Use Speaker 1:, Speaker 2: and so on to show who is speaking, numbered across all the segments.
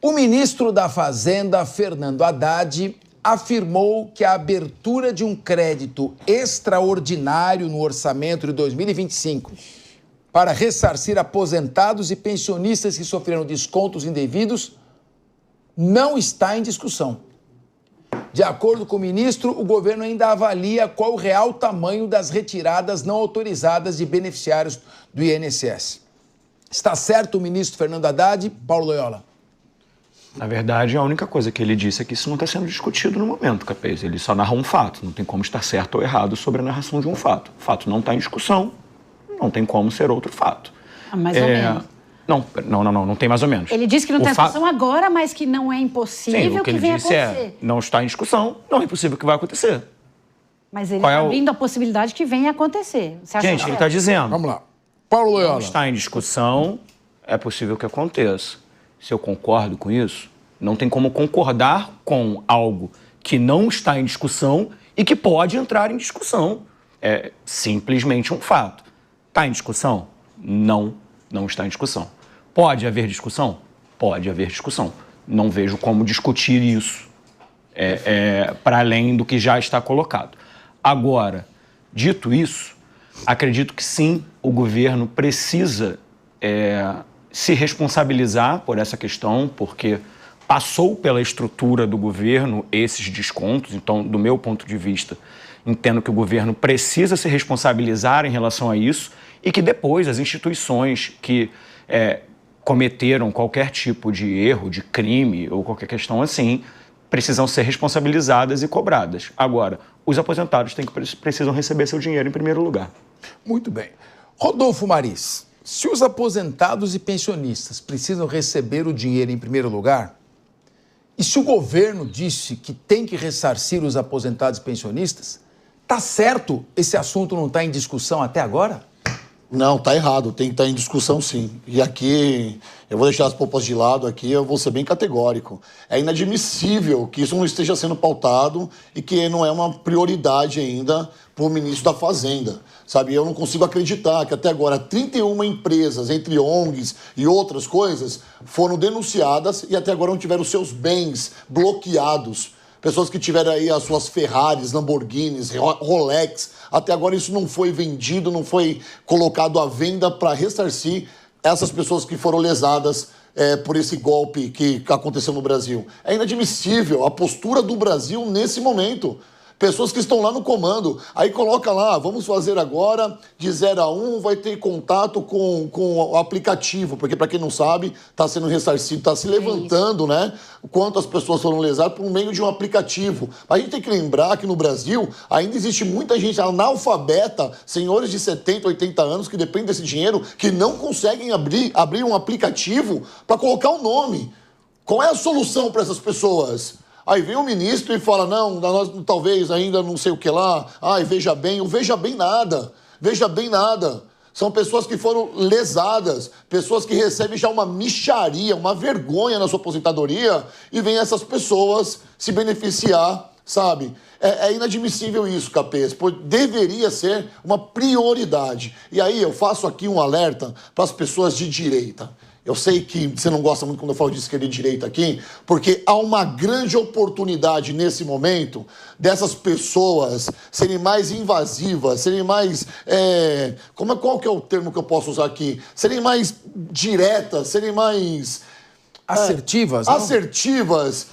Speaker 1: O ministro da Fazenda, Fernando Haddad, afirmou que a abertura de um crédito extraordinário no orçamento de 2025 para ressarcir aposentados e pensionistas que sofreram descontos indevidos não está em discussão. De acordo com o ministro, o governo ainda avalia qual o real tamanho das retiradas não autorizadas de beneficiários do INSS. Está certo o ministro Fernando Haddad? Paulo Loyola.
Speaker 2: Na verdade, a única coisa que ele disse é que isso não está sendo discutido no momento, Capês. Ele só narra um fato. Não tem como estar certo ou errado sobre a narração de um fato. O fato não está em discussão, não tem como ser outro fato.
Speaker 3: Mais ou menos.
Speaker 2: Não tem mais ou menos.
Speaker 3: Ele disse que não está em discussão agora, mas que não é impossível.
Speaker 2: Sim, o que ele disse não está em discussão, não é impossível que vai acontecer.
Speaker 3: Mas ele está abrindo a possibilidade que venha a acontecer. Você acha
Speaker 2: Gente, ele está dizendo.
Speaker 1: Vamos lá. Paulo Loyola.
Speaker 2: Não está em discussão, é possível que aconteça. Se eu concordo com isso, não tem como concordar com algo que não está em discussão e que pode entrar em discussão. É simplesmente um fato. Está em discussão? Não está em discussão. Pode haver discussão? Pode haver discussão. Não vejo como discutir isso para além do que já está colocado. Agora, dito isso, acredito que sim, o governo precisa se responsabilizar por essa questão, porque passou pela estrutura do governo esses descontos. Então, do meu ponto de vista, entendo que o governo precisa se responsabilizar em relação a isso e que depois as instituições que cometeram qualquer tipo de erro, de crime ou qualquer questão assim, precisam ser responsabilizadas e cobradas. Agora, os aposentados precisam receber seu dinheiro em primeiro lugar.
Speaker 1: Muito bem. Rodolfo Maris, se os aposentados e pensionistas precisam receber o dinheiro em primeiro lugar, e se o governo disse que tem que ressarcir os aposentados e pensionistas, tá certo esse assunto não está em discussão até agora?
Speaker 4: Não, tá errado, tem que estar em discussão sim. E aqui, eu vou deixar as poupas de lado aqui, eu vou ser bem categórico. É inadmissível que isso não esteja sendo pautado e que não é uma prioridade ainda para o ministro da Fazenda. Sabe, eu não consigo acreditar que até agora 31 empresas, entre ONGs e outras coisas, foram denunciadas e até agora não tiveram seus bens bloqueados. Pessoas que tiveram aí as suas Ferraris, Lamborghinis, Rolex, até agora isso não foi vendido, não foi colocado à venda para ressarcir essas pessoas que foram lesadas por esse golpe que aconteceu no Brasil. É inadmissível a postura do Brasil nesse momento. Pessoas que estão lá no comando, aí coloca lá, vamos fazer agora, de 0 a 1, vai ter contato com o aplicativo, porque para quem não sabe, está sendo ressarcido, está se levantando, né? Quantas pessoas foram lesadas por meio de um aplicativo. Mas a gente tem que lembrar que no Brasil ainda existe muita gente analfabeta, senhores de 70, 80 anos, que dependem desse dinheiro, que não conseguem abrir um aplicativo para colocar o nome. Qual é a solução para essas pessoas? Aí vem o ministro e fala, não, nós talvez ainda não sei o que lá, veja bem, o veja bem nada, veja bem nada. São pessoas que foram lesadas, pessoas que recebem já uma mixaria, uma vergonha na sua aposentadoria e vem essas pessoas se beneficiar, sabe? É inadmissível isso, Capês, deveria ser uma prioridade. E aí eu faço aqui um alerta para as pessoas de direita. Eu sei que você não gosta muito quando eu falo de esquerda e direita aqui, porque há uma grande oportunidade nesse momento dessas pessoas serem mais invasivas, serem mais... qual que é o termo que eu posso usar aqui? Serem mais diretas, serem mais...
Speaker 1: Assertivas?
Speaker 4: Assertivas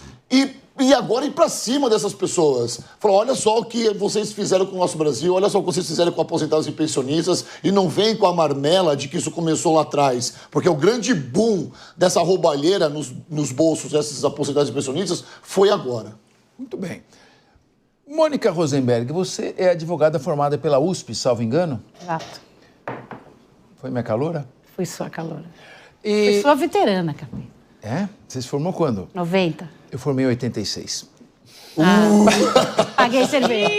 Speaker 4: e agora ir para cima dessas pessoas. Falar, olha só o que vocês fizeram com o nosso Brasil, olha só o que vocês fizeram com aposentados e pensionistas, e não vem com a marmela de que isso começou lá atrás. Porque o grande boom dessa roubalheira nos bolsos desses aposentados e pensionistas foi agora.
Speaker 1: Muito bem. Mônica Rosenberg, você é advogada formada pela USP, salvo engano?
Speaker 3: Exato.
Speaker 1: Foi minha caloura?
Speaker 3: Fui sua caloura. Fui sua veterana, Capim.
Speaker 1: Você se formou quando?
Speaker 3: 90.
Speaker 1: Eu formei em 86.
Speaker 3: Paguei cerveja.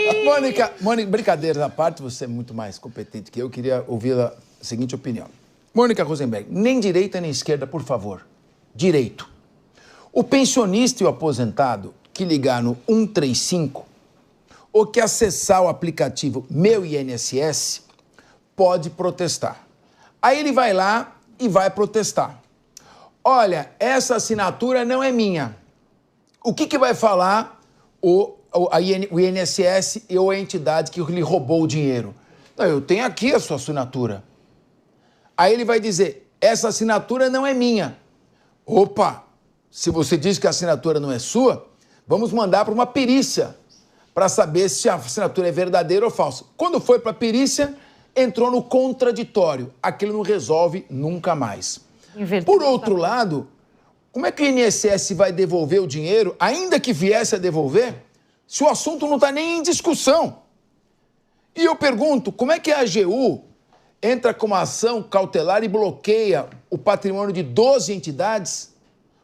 Speaker 1: Mônica, brincadeira à parte, você é muito mais competente que eu. Queria ouvir a seguinte opinião. Mônica Rosenberg, nem direita nem esquerda, por favor. Direito. O pensionista e o aposentado que ligar no 135 ou que acessar o aplicativo Meu INSS pode protestar. Aí ele vai lá e vai protestar. olha, essa assinatura não é minha. O que vai falar o INSS ou a entidade que lhe roubou o dinheiro? Não, eu tenho aqui a sua assinatura. Aí ele vai dizer, essa assinatura não é minha. Opa, se você diz que a assinatura não é sua, vamos mandar para uma perícia para saber se a assinatura é verdadeira ou falsa. Quando foi para a perícia, entrou no contraditório. Aquilo não resolve nunca mais. Por outro lado, como é que o INSS vai devolver o dinheiro, ainda que viesse a devolver, se o assunto não está nem em discussão? E eu pergunto, como é que a AGU entra com uma ação cautelar e bloqueia o patrimônio de 12 entidades,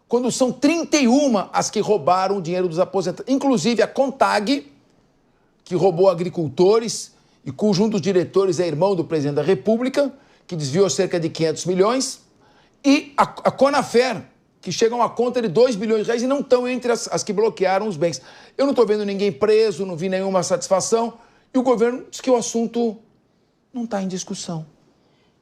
Speaker 1: quando são 31 as que roubaram o dinheiro dos aposentados? Inclusive a CONTAG, que roubou agricultores e cujo um dos diretores é irmão do presidente da República, que desviou cerca de 500 milhões, e a CONAFER, que chega a uma conta de 2 bilhões de reais e não estão entre as que bloquearam os bens. Eu não estou vendo ninguém preso, não vi nenhuma satisfação, e o governo diz que o assunto não está em discussão.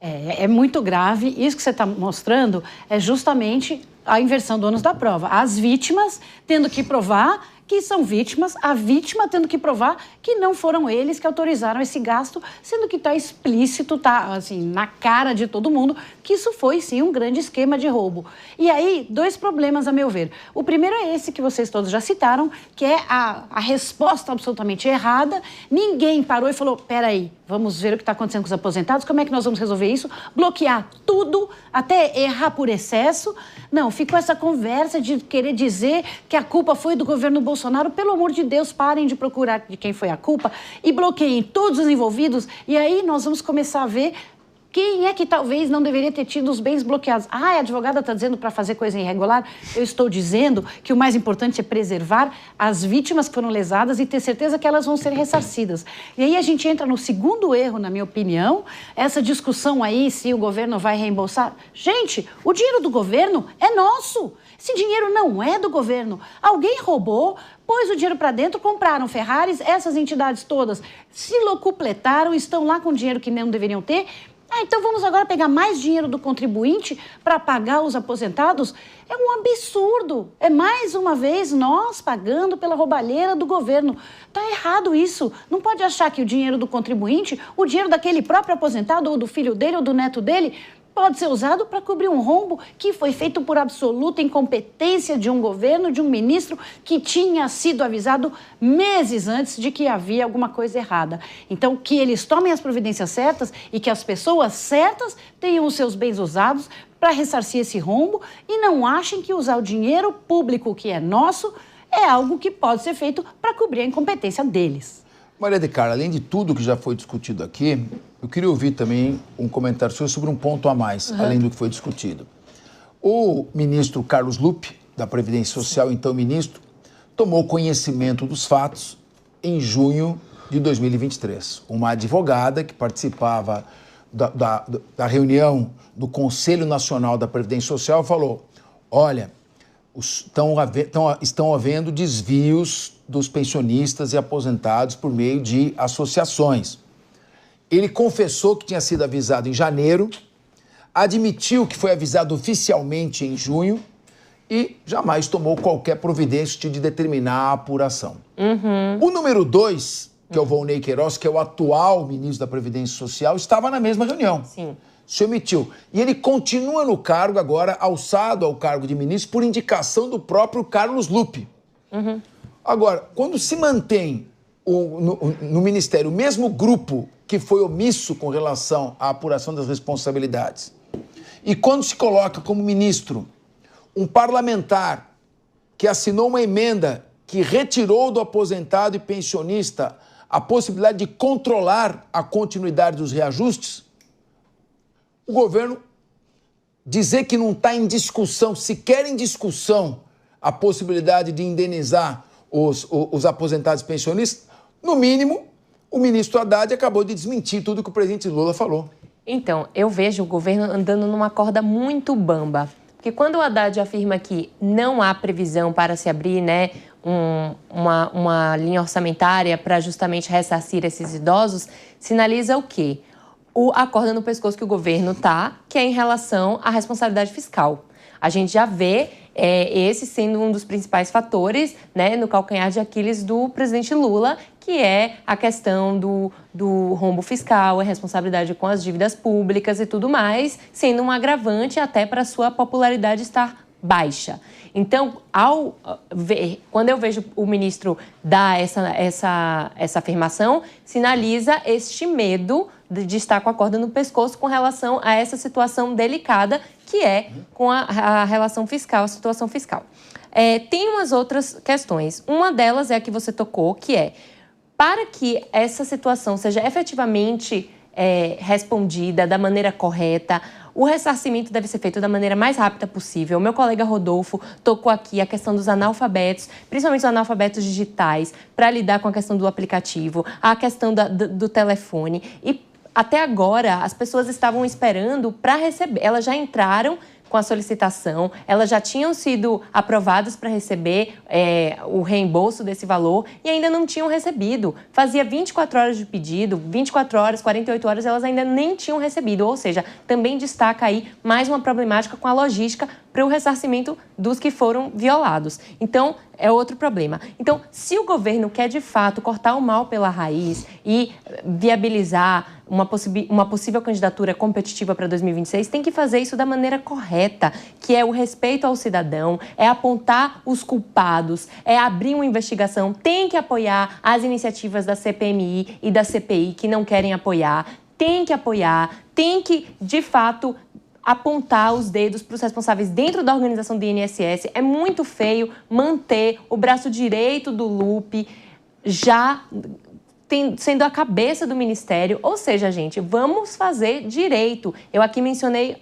Speaker 3: É muito grave. Isso que você está mostrando é justamente a inversão do ônus da prova. As vítimas tendo que provar que são vítimas, a vítima tendo que provar que não foram eles que autorizaram esse gasto, sendo que está explícito, está assim, na cara de todo mundo, que isso foi, sim, um grande esquema de roubo. E aí, 2 problemas, a meu ver. O primeiro é esse que vocês todos já citaram, que é a resposta absolutamente errada. Ninguém parou e falou, peraí, vamos ver o que está acontecendo com os aposentados, como é que nós vamos resolver isso? Bloquear tudo, até errar por excesso. Não, ficou essa conversa de querer dizer que a culpa foi do governo Bolsonaro. Pelo amor de Deus, parem de procurar de quem foi a culpa e bloqueiem todos os envolvidos. E aí nós vamos começar a ver quem é que talvez não deveria ter tido os bens bloqueados. Ah, a advogada está dizendo para fazer coisa irregular. Eu estou dizendo que o mais importante é preservar as vítimas que foram lesadas e ter certeza que elas vão ser ressarcidas. E aí a gente entra no segundo erro, na minha opinião, essa discussão aí se o governo vai reembolsar. Gente, o dinheiro do governo é nosso. Esse dinheiro não é do governo. Alguém roubou, pôs o dinheiro para dentro, compraram Ferraris, essas entidades todas se locupletaram, estão lá com dinheiro que não deveriam ter. Então vamos agora pegar mais dinheiro do contribuinte para pagar os aposentados? É um absurdo. É mais uma vez nós pagando pela roubalheira do governo. Está errado isso. Não pode achar que o dinheiro do contribuinte, o dinheiro daquele próprio aposentado ou do filho dele ou do neto dele, pode ser usado para cobrir um rombo que foi feito por absoluta incompetência de um governo, de um ministro que tinha sido avisado meses antes de que havia alguma coisa errada. Então, que eles tomem as providências certas e que as pessoas certas tenham os seus bens usados para ressarcir esse rombo e não achem que usar o dinheiro público que é nosso é algo que pode ser feito para cobrir a incompetência deles.
Speaker 1: Maria de Carla, além de tudo que já foi discutido aqui, eu queria ouvir também um comentário seu sobre um ponto a mais, além do que foi discutido. O ministro Carlos Lupe, da Previdência Social, então ministro, tomou conhecimento dos fatos em junho de 2023. Uma advogada que participava da reunião do Conselho Nacional da Previdência Social falou, olha, estão havendo desvios dos pensionistas e aposentados por meio de associações. Ele confessou que tinha sido avisado em janeiro, admitiu que foi avisado oficialmente em junho e jamais tomou qualquer providência de determinar a apuração. O número 2, que é o Volney Queiroz, que é o atual ministro da Previdência Social, estava na mesma reunião.
Speaker 5: Sim.
Speaker 1: Se omitiu. E ele continua no cargo agora, alçado ao cargo de ministro, por indicação do próprio Carlos Lupe. Agora, quando se mantém no Ministério o mesmo grupo que foi omisso com relação à apuração das responsabilidades, e quando se coloca como ministro um parlamentar que assinou uma emenda que retirou do aposentado e pensionista a possibilidade de controlar a continuidade dos reajustes, o governo dizer que não está em discussão, sequer em discussão, a possibilidade de indenizar os aposentados e pensionistas, no mínimo, o ministro Haddad acabou de desmentir tudo que o presidente Lula falou.
Speaker 5: Então, eu vejo o governo andando numa corda muito bamba. Porque quando o Haddad afirma que não há previsão para se abrir, né, uma linha orçamentária para justamente ressarcir esses idosos, sinaliza o quê? A corda no pescoço que o governo está, que é em relação à responsabilidade fiscal. A gente já vê esse sendo um dos principais fatores, né, no calcanhar de Aquiles do presidente Lula, que é a questão do rombo fiscal, a responsabilidade com as dívidas públicas e tudo mais, sendo um agravante até para a sua popularidade estar baixa. Então, quando eu vejo o ministro dar essa afirmação, sinaliza este medo de estar com a corda no pescoço com relação a essa situação delicada que é com a relação fiscal, a situação fiscal. Tem umas outras questões. Uma delas é a que você tocou, que é, para que essa situação seja efetivamente respondida da maneira correta, o ressarcimento deve ser feito da maneira mais rápida possível. O meu colega Rodolfo tocou aqui a questão dos analfabetos, principalmente os analfabetos digitais, para lidar com a questão do aplicativo, a questão do telefone. E até agora, as pessoas estavam esperando para receber. Elas já entraram com a solicitação, elas já tinham sido aprovadas para receber o reembolso desse valor e ainda não tinham recebido. Fazia 24 horas de pedido, 24 horas, 48 horas, elas ainda nem tinham recebido. Ou seja, também destaca aí mais uma problemática com a logística para o ressarcimento dos que foram violados. Então, é outro problema. Então, se o governo quer, de fato, cortar o mal pela raiz e viabilizar uma possível candidatura competitiva para 2026, tem que fazer isso da maneira correta, que é o respeito ao cidadão, é apontar os culpados, é abrir uma investigação, tem que apoiar as iniciativas da CPMI e da CPI que não querem apoiar, tem que, de fato, apontar os dedos para os responsáveis dentro da organização do INSS. É muito feio manter o braço direito do Lupe já sendo a cabeça do Ministério. Ou seja, gente, vamos fazer direito. Eu aqui mencionei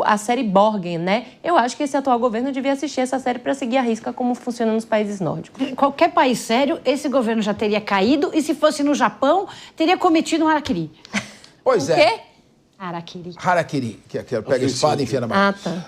Speaker 5: a série Borgen, né? Eu acho que esse atual governo devia assistir essa série para seguir a risca como funciona nos países nórdicos.
Speaker 3: Em qualquer país sério, esse governo já teria caído e, se fosse no Japão, teria cometido um harakiri.
Speaker 1: Pois
Speaker 5: O quê?
Speaker 3: Harakiri.
Speaker 1: Harakiri, que pega a espada e enfia na mão.
Speaker 5: Ah, tá.